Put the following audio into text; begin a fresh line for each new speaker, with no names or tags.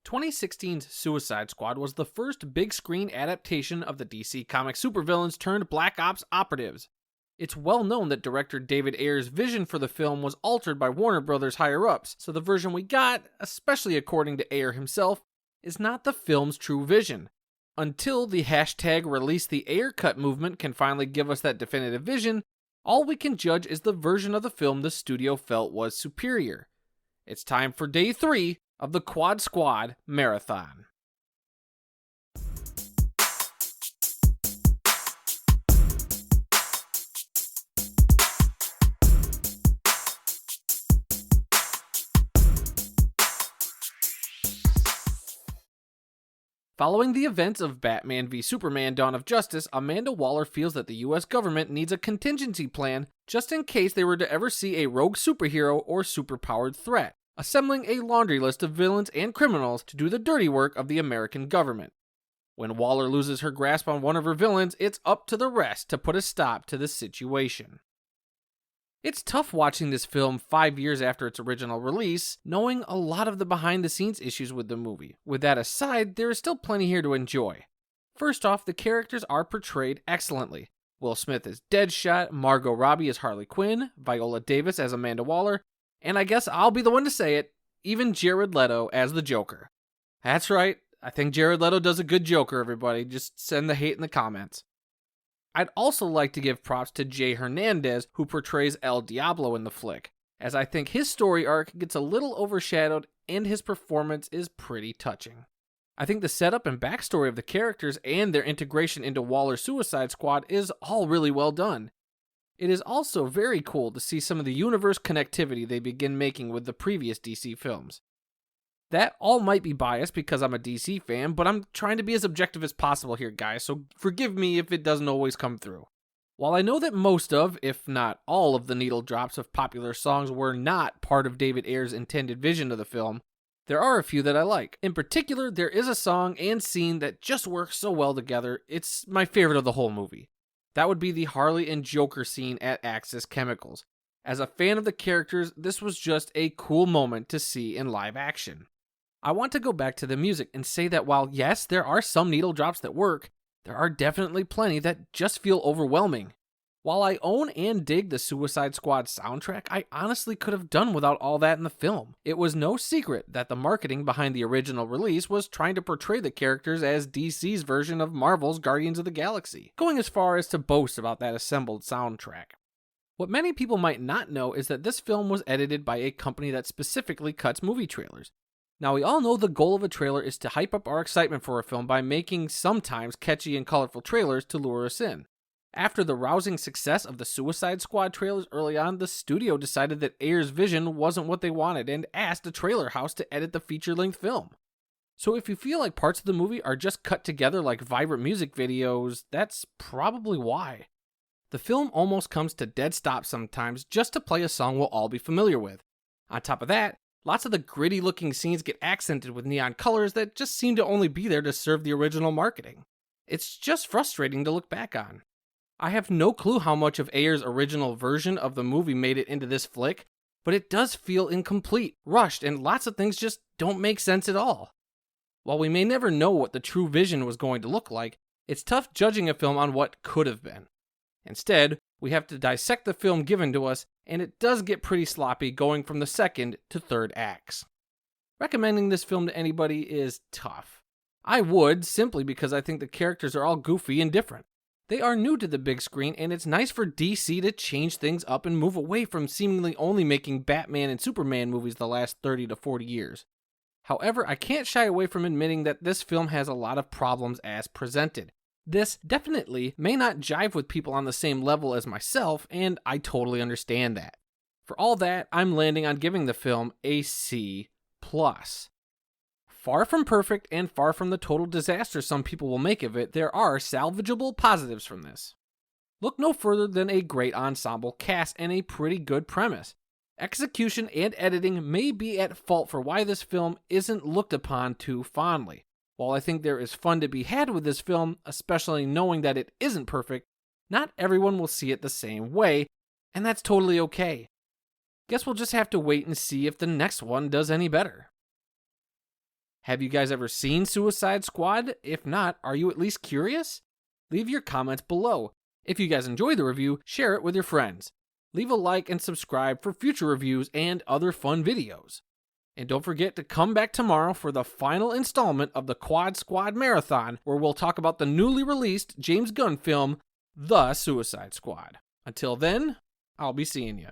2016's Suicide Squad was the first big screen adaptation of the DC Comics supervillains turned Black Ops operatives. It's well known that director David Ayer's vision for the film was altered by Warner Brothers higher-ups, so the version we got, especially according to Ayer himself, is not the film's true vision. Until the hashtag #ReleaseTheAyer movement can finally give us that definitive vision, all we can judge is the version of the film the studio felt was superior. It's time for day 3 of the Quad Squad Marathon. Following the events of Batman v Superman: Dawn of Justice, Amanda Waller feels that the US government needs a contingency plan just in case they were to ever see a rogue superhero or superpowered threat, assembling a laundry list of villains and criminals to do the dirty work of the American government. When Waller loses her grasp on one of her villains, it's up to the rest to put a stop to the situation. It's tough watching this film 5 years after its original release, knowing a lot of the behind-the-scenes issues with the movie. With that aside, there is still plenty here to enjoy. First off, the characters are portrayed excellently. Will Smith as Deadshot, Margot Robbie as Harley Quinn, Viola Davis as Amanda Waller, and I guess I'll be the one to say it, even Jared Leto as the Joker. That's right, I think Jared Leto does a good Joker, everybody. Just send the hate in the comments. I'd also like to give props to Jay Hernandez, who portrays El Diablo in the flick, as I think his story arc gets a little overshadowed and his performance is pretty touching. I think the setup and backstory of the characters and their integration into Waller's Suicide Squad is all really well done. It is also very cool to see some of the universe connectivity they begin making with the previous DC films. That all might be biased because I'm a DC fan, but I'm trying to be as objective as possible here, guys, so forgive me if it doesn't always come through. While I know that most of, if not all of the needle drops of popular songs were not part of David Ayer's intended vision of the film, there are a few that I like. In particular, there is a song and scene that just works so well together, it's my favorite of the whole movie. That would be the Harley and Joker scene at Axis Chemicals. As a fan of the characters, this was just a cool moment to see in live action. I want to go back to the music and say that while yes, there are some needle drops that work, there are definitely plenty that just feel overwhelming. While I own and dig the Suicide Squad soundtrack, I honestly could have done without all that in the film. It was no secret that the marketing behind the original release was trying to portray the characters as DC's version of Marvel's Guardians of the Galaxy, going as far as to boast about that assembled soundtrack. What many people might not know is that this film was edited by a company that specifically cuts movie trailers. Now, we all know the goal of a trailer is to hype up our excitement for a film by making sometimes catchy and colorful trailers to lure us in. After the rousing success of the Suicide Squad trailers early on, the studio decided that Ayer's vision wasn't what they wanted and asked a trailer house to edit the feature-length film. So if you feel like parts of the movie are just cut together like vibrant music videos, that's probably why. The film almost comes to dead stop sometimes just to play a song we'll all be familiar with. On top of that, lots of the gritty looking scenes get accented with neon colors that just seem to only be there to serve the original marketing. It's just frustrating to look back on. I have no clue how much of Ayer's original version of the movie made it into this flick, but it does feel incomplete, rushed, and lots of things just don't make sense at all. While we may never know what the true vision was going to look like, it's tough judging a film on what could have been. Instead, we have to dissect the film given to us, and it does get pretty sloppy going from the second to third acts. Recommending this film to anybody is tough. I would, simply because I think the characters are all goofy and different. They are new to the big screen, and it's nice for DC to change things up and move away from seemingly only making Batman and Superman movies the last 30 to 40 years. However, I can't shy away from admitting that this film has a lot of problems as presented. This definitely may not jive with people on the same level as myself, and I totally understand that. For all that, I'm landing on giving the film a C+. Far from perfect and far from the total disaster some people will make of it, there are salvageable positives from this. Look no further than a great ensemble cast and a pretty good premise. Execution and editing may be at fault for why this film isn't looked upon too fondly. While I think there is fun to be had with this film, especially knowing that it isn't perfect, not everyone will see it the same way, and that's totally okay. Guess we'll just have to wait and see if the next one does any better. Have you guys ever seen Suicide Squad? If not, are you at least curious? Leave your comments below. If you guys enjoy the review, share it with your friends. Leave a like and subscribe for future reviews and other fun videos. And don't forget to come back tomorrow for the final installment of the Quad Squad Marathon, where we'll talk about the newly released James Gunn film, The Suicide Squad. Until then, I'll be seeing you.